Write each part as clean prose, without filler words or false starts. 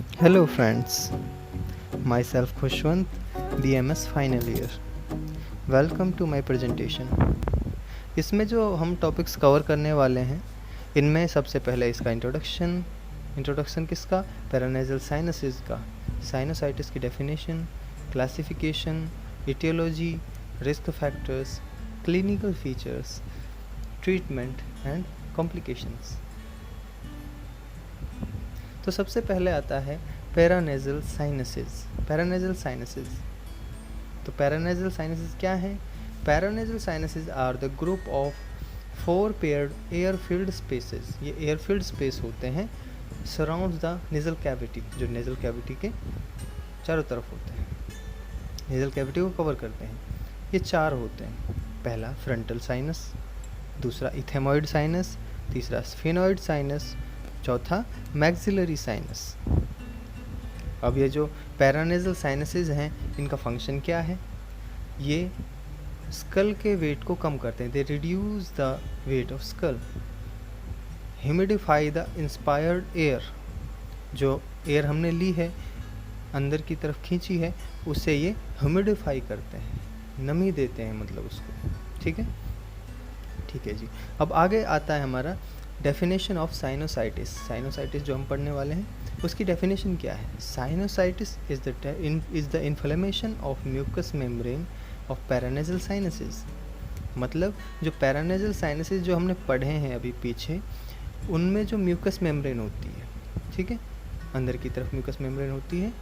Hello friends, myself Khushwant, BMS final year. Welcome to my presentation. इसमें जो हम topics cover करने वाले हैं, इनमें सबसे पहले इसका इंट्रोडक्शन किसका? पैरानेजल साइनसिस का, साइनोसाइटिस की definition, classification, etiology, risk factors, clinical features, treatment and complications. तो सबसे पहले आता है पैरानेजल साइनसिस। तो पैरानेजल साइनसिस क्या है? Paranasal sinuses are the group of 4 paired air filled spaces. ये एयर फील्ड स्पेस होते हैं सराउंड्स द नेजल कैविटी, जो नेजल कैविटी के चारों तरफ होते हैं, नेजल कैविटी को कवर करते हैं। ये 4 होते हैं। पहला फ्रंटल साइनस, दूसरा इथेमॉइड साइनस, तीसरा स्फेनॉइड साइनस, चौथा मैक्सिलरी साइनस। अब ये जो पैरानेजल साइनसेस हैं, इनका फंक्शन क्या है? ये स्कल के वेट को कम करते हैं। They reduce the weight of skull, humidify the inspired air. जो एयर हमने ली है, अंदर की तरफ खींची है, उससे ये ह्यूमिडिफाई करते हैं, नमी देते हैं मतलब उसको। ठीक है जी। अब आगे आता है हमारा डेफिनेशन ऑफ साइनोसाइटिस। साइनोसाइटिस जो हम पढ़ने वाले हैं, उसकी डेफिनेशन क्या है? Sinusitis is the inflammation of mucous membrane of paranasal sinuses. मतलब जो पैरानेजल साइनसेस जो हमने पढ़े हैं अभी पीछे, उनमें जो म्यूकस मेम्ब्रेन होती है, ठीक है, अंदर की तरफ म्यूकस मेम्ब्रेन होती है,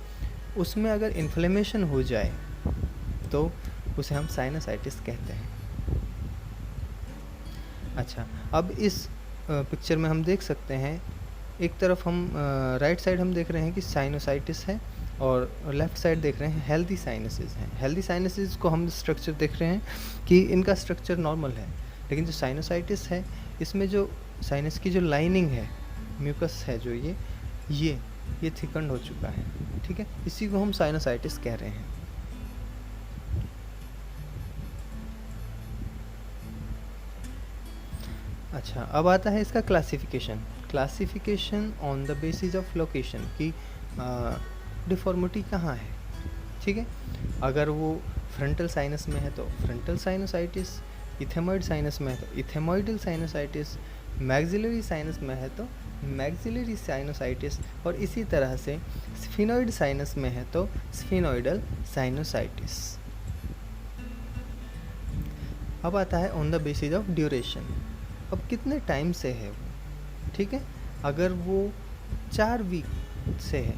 उसमें अगर इन्फ्लेमेशन हो जाए तो उसे हम साइनोसाइटिस कहते हैं। अच्छा, अब इस पिक्चर में हम देख सकते हैं, एक तरफ हम राइट साइड हम देख रहे हैं कि साइनोसाइटिस है, और लेफ़्ट साइड देख रहे हैं हेल्दी साइनसेस हैं। हेल्दी साइनसेस को हम स्ट्रक्चर देख रहे हैं कि इनका स्ट्रक्चर नॉर्मल है, लेकिन जो साइनोसाइटिस है, इसमें जो साइनस की जो लाइनिंग है, म्यूकस है जो ये थिकंड हो चुका है। ठीक है, इसी को हम साइनोसाइटिस कह रहे हैं। अच्छा, अब आता है इसका classification on the basis of location की डिफॉर्मिटी कहाँ है। ठीक है, अगर वो फ्रंटल साइनस में है तो फ्रंटल साइनोसाइटिस, इथेमॉइड साइनस में है तो इथेमॉइडल साइनोसाइटिस, मैक्सिलरी साइनस में है तो मैक्सिलरी साइनोसाइटिस, और इसी तरह से स्फिनॉइड साइनस में है तो स्फिनॉइडल साइनोसाइटिस। अब आता है on the basis of duration. अब कितने टाइम से है वो? ठीक है, अगर वो 4 वीक से है,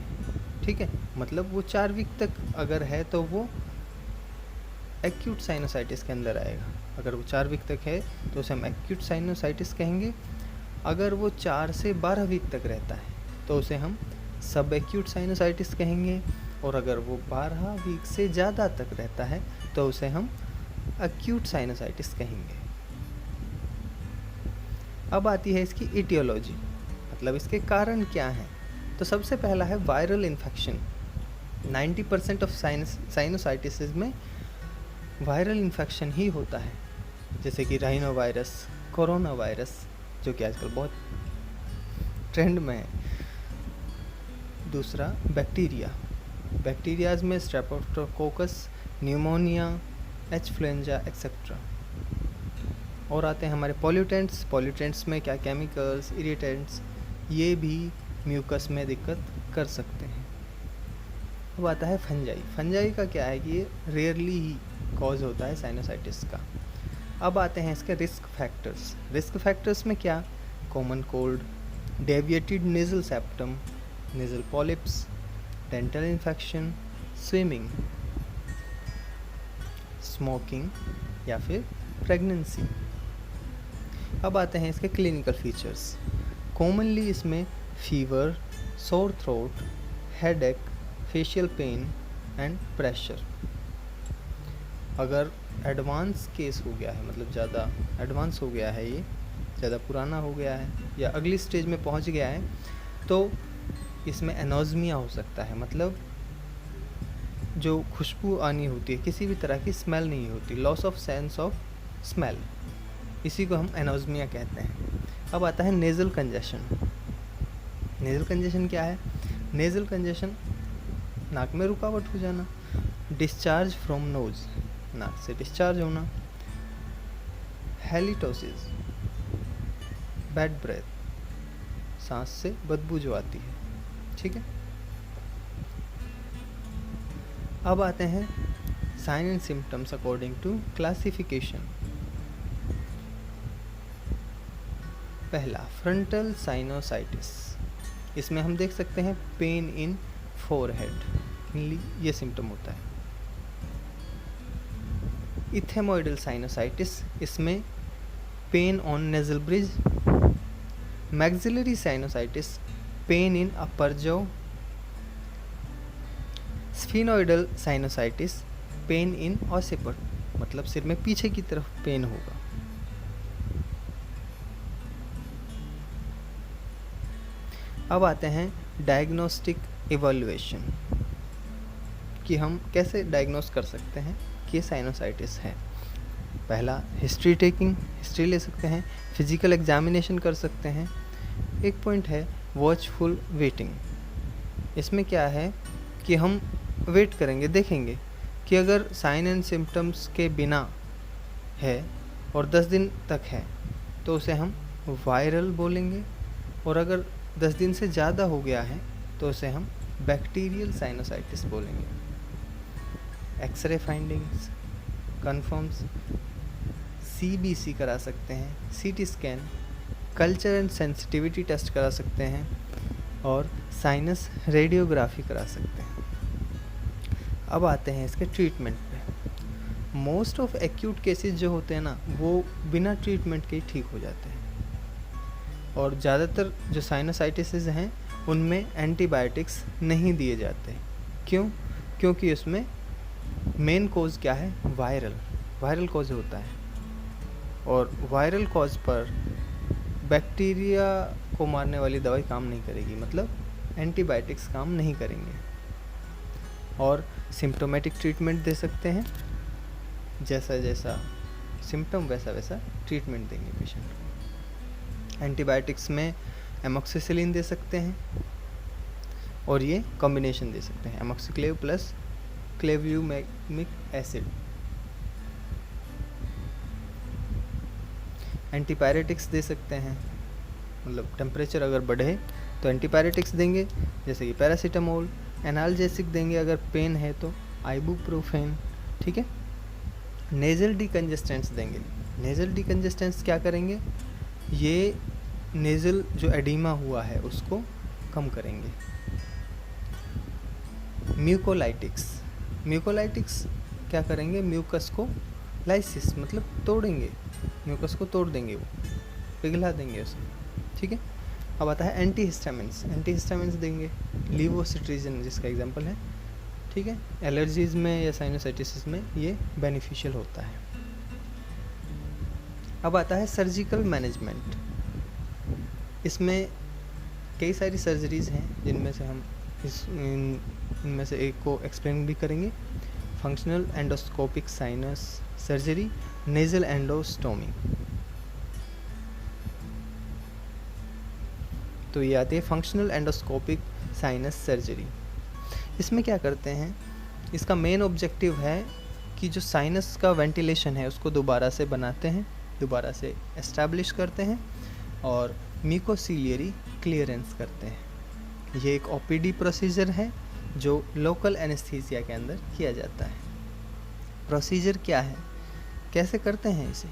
ठीक है, मतलब वो 4 वीक तक अगर है तो वो एक्यूट साइनोसाइटिस के अंदर आएगा। अगर वो 4 वीक तक है तो उसे हम एक्यूट साइनोसाइटिस कहेंगे। अगर वो 4 से 12 वीक तक रहता है तो उसे हम सब एक्यूट साइनोसाइटिस कहेंगे, और अगर वो 12 वीक से ज़्यादा तक रहता है तो उसे हम एक्यूट साइनोसाइटिस कहेंगे। अब आती है इसकी इटियोलॉजी, मतलब इसके कारण क्या हैं। तो सबसे पहला है वायरल इन्फेक्शन। 90% ऑफ साइनोसाइटिस में वायरल इन्फेक्शन ही होता है, जैसे कि राइनो वायरस, कोरोना वायरस, जो कि आजकल बहुत ट्रेंड में है। दूसरा बैक्टीरियाज में स्ट्रेप्टोकोकस, न्यूमोनिया, एचफ्लुएंजा एक्सेट्रा। और आते हैं हमारे पॉल्यूटेंट्स में क्या? केमिकल्स, इरिटेंट्स, ये भी म्यूकस में दिक्कत कर सकते हैं। अब आता है फंजाई का क्या है कि ये रेयरली ही कॉज होता है साइनोसाइटिस का। अब आते हैं इसके रिस्क फैक्टर्स में क्या? Common cold, deviated nasal septum, nasal polyps, dental infection, swimming, smoking या फिर प्रेगनेंसी। अब आते हैं इसके क्लिनिकल फीचर्स। कॉमनली इसमें fever, sore throat, headache, facial pen and pressure. अगर एडवांस केस हो गया है, मतलब ज़्यादा एडवांस हो गया है, ये ज़्यादा पुराना हो गया है या अगली स्टेज में पहुंच गया है, तो इसमें एनोज़मिया हो सकता है। मतलब जो खुशबू आनी होती है, किसी भी तरह की स्मेल नहीं होती, loss of sense of smell, इसी को हम एनोज़मिया कहते हैं। अब आता है नेज़ल कंजेशन क्या है? नेज़ल कंजेशन, नाक में रुकावट हो जाना। डिस्चार्ज फ्रॉम नोज, नाक से डिस्चार्ज होना। हैलिटोसिस, बैड ब्रेथ, सांस से बदबू जो आती है, ठीक है। अब आते हैं sign and symptoms according to classification. पहला, फ्रंटल साइनोसाइटिस। इसमें हम देख सकते हैं पेन इन फोरहेड, ये सिम्टम होता है। इथेमोइडल साइनोसाइटिस, इसमें pain on nasal bridge. Maxillary sinusitis, pain in upper jaw. Sphenoidal sinusitis, pain in occiput, मतलब सिर में पीछे की तरफ पेन होगा। अब आते हैं डायग्नोस्टिक इवैल्यूएशन, कि हम कैसे डायग्नोस कर सकते हैं कि ये साइनोसाइटिस है। पहला, हिस्ट्री टेकिंग, हिस्ट्री ले सकते हैं। फिजिकल एग्जामिनेशन कर सकते हैं। एक पॉइंट है वॉचफुल वेटिंग। इसमें क्या है कि हम वेट करेंगे, देखेंगे कि अगर साइन एंड सिम्टम्स के बिना है और 10 दिन तक है तो उसे हम वायरल बोलेंगे, और अगर 10 दिन से ज़्यादा हो गया है तो उसे हम बैक्टीरियल साइनोसाइटिस बोलेंगे। एक्सरे फाइंडिंग्स कन्फर्म्स, CBC करा सकते हैं, CT scan, culture and sensitivity test करा सकते हैं, और साइनस रेडियोग्राफी करा सकते हैं। अब आते हैं इसके ट्रीटमेंट पे। मोस्ट ऑफ एक्यूट केसेस जो होते हैं ना, वो बिना ट्रीटमेंट के ही ठीक हो जाते हैं, और ज़्यादातर जो साइनोसाइटिसेस हैं उनमें एंटीबायोटिक्स नहीं दिए जाते। क्यों? क्योंकि उसमें मेन कॉज क्या है? वायरल कॉज होता है, और वायरल कॉज पर बैक्टीरिया को मारने वाली दवाई काम नहीं करेगी, मतलब एंटीबायोटिक्स काम नहीं करेंगे। और सिम्प्टोमेटिक ट्रीटमेंट दे सकते हैं, जैसा जैसा सिम्टम वैसा वैसा ट्रीटमेंट देंगे पेशेंट को। एंटीबायोटिक्स में एमोक्सिसिलिन दे सकते हैं, और ये कॉम्बिनेशन दे सकते हैं, एमोक्सिक्लेव प्लस क्लेव्यूमेमिक एसिड। एंटीपायरेटिक्स दे सकते हैं, मतलब टेम्परेचर अगर बढ़े तो एंटीपायरेटिक्स देंगे, जैसे कि पैरासीटामोल। एनाल्जेसिक देंगे अगर पेन है तो आइबुप्रोफेन, ठीक है। नेज़ल डिकंजेस्टेंट्स देंगे। नेज़ल डिकंजेस्टेंट्स क्या करेंगे? ये नेज़ल जो एडिमा हुआ है उसको कम करेंगे। म्यूकोलाइटिक्स क्या करेंगे? म्यूकस को लाइसिस मतलब तोड़ेंगे, म्यूकस को तोड़ देंगे, वो पिघला देंगे उसे, ठीक है। अब आता है एंटीहिस्टामिन्स देंगे, लीवोसिट्रीजिन जिसका एग्जांपल है, ठीक है। एलर्जीज़ में या साइनोसाइटिस में ये बेनिफिशियल होता है। अब आता है सर्जिकल मैनेजमेंट। इसमें कई सारी सर्जरीज़ हैं, जिनमें से हम इनमें से एक को एक्सप्लेन भी करेंगे। Functional endoscopic sinus surgery, nasal endostomy. तो ये आती है फंक्शनल एंडोस्कोपिक साइनस सर्जरी। इसमें क्या करते हैं? इसका मेन ऑब्जेक्टिव है कि जो साइनस का वेंटिलेशन है उसको दोबारा से बनाते हैं, दोबारा से एस्टैब्लिश करते हैं, और म्यूकोसिलियरी क्लियरेंस करते हैं। ये एक OPD प्रोसीजर है जो लोकल एनेस्थीसिया के अंदर किया जाता है। प्रोसीजर क्या है, कैसे करते हैं इसे?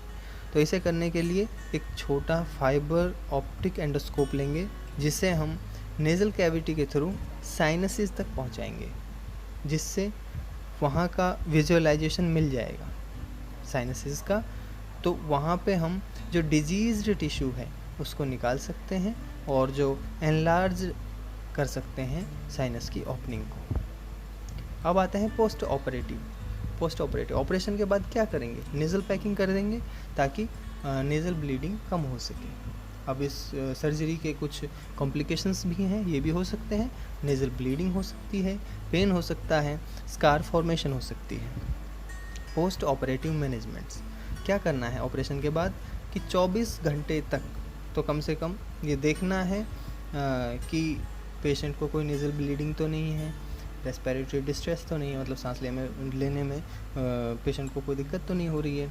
तो इसे करने के लिए एक छोटा फाइबर ऑप्टिक एंडोस्कोप लेंगे, जिसे हम नेज़ल कैविटी के थ्रू साइनसिस तक पहुंचाएंगे, जिससे वहाँ का विजुअलाइजेशन मिल जाएगा साइनसिस का। तो वहाँ पे हम जो डिजीज्ड टिश्यू है उसको निकाल सकते हैं, और जो एनलार्ज कर सकते हैं साइनस की ओपनिंग को। अब आते हैं पोस्ट ऑपरेटिव। ऑपरेशन के बाद क्या करेंगे? नेज़ल पैकिंग कर देंगे ताकि नेज़ल ब्लीडिंग कम हो सके। अब इस सर्जरी के कुछ कॉम्प्लिकेशंस भी हैं, ये भी हो सकते हैं। नेज़ल ब्लीडिंग हो सकती है, पेन हो सकता है, स्कार फॉर्मेशन हो सकती है। पोस्ट ऑपरेटिव मैनेजमेंट्स क्या करना है ऑपरेशन के बाद कि 24 घंटे तक तो कम से कम ये देखना है कि पेशेंट को कोई नेज़ल ब्लीडिंग तो नहीं है, रेस्पिरेटरी डिस्ट्रेस तो नहीं है, मतलब सांस लेने में पेशेंट को कोई दिक्कत तो नहीं हो रही है,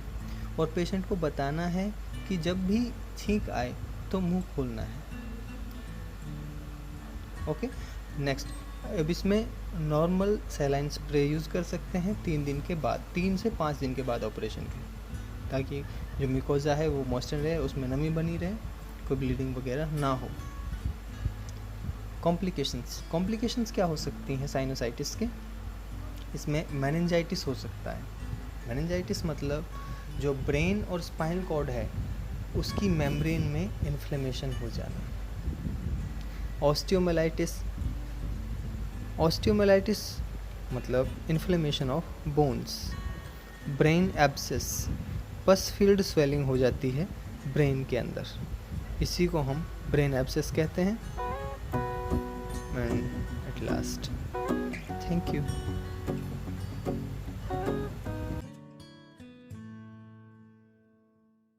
और पेशेंट को बताना है कि जब भी छींक आए तो मुंह खोलना है। ओके, नेक्स्ट, अब इसमें नॉर्मल सैलाइन स्प्रे यूज़ कर सकते हैं 3 दिन के बाद, 3 से 5 दिन के बाद ऑपरेशन के, ताकि जो मिकोजा है वो मॉइस्चर रहे, उसमें नमी बनी रहे, कोई ब्लीडिंग वगैरह ना हो। कॉम्प्लिकेशंस क्या हो सकती हैं साइनोसाइटिस के? इसमें मेनिंजाइटिस हो सकता है। मेनिंजाइटिस मतलब जो ब्रेन और स्पाइनल कॉर्ड है उसकी मेम्ब्रेन में इन्फ्लेमेशन हो जाना। ऑस्टियोमाइलाइटिस मतलब inflammation of bones. Brain abscess, पस फील्ड स्वेलिंग हो जाती है ब्रेन के अंदर, इसी को हम ब्रेन एब्सेस कहते हैं। And at last, thank you.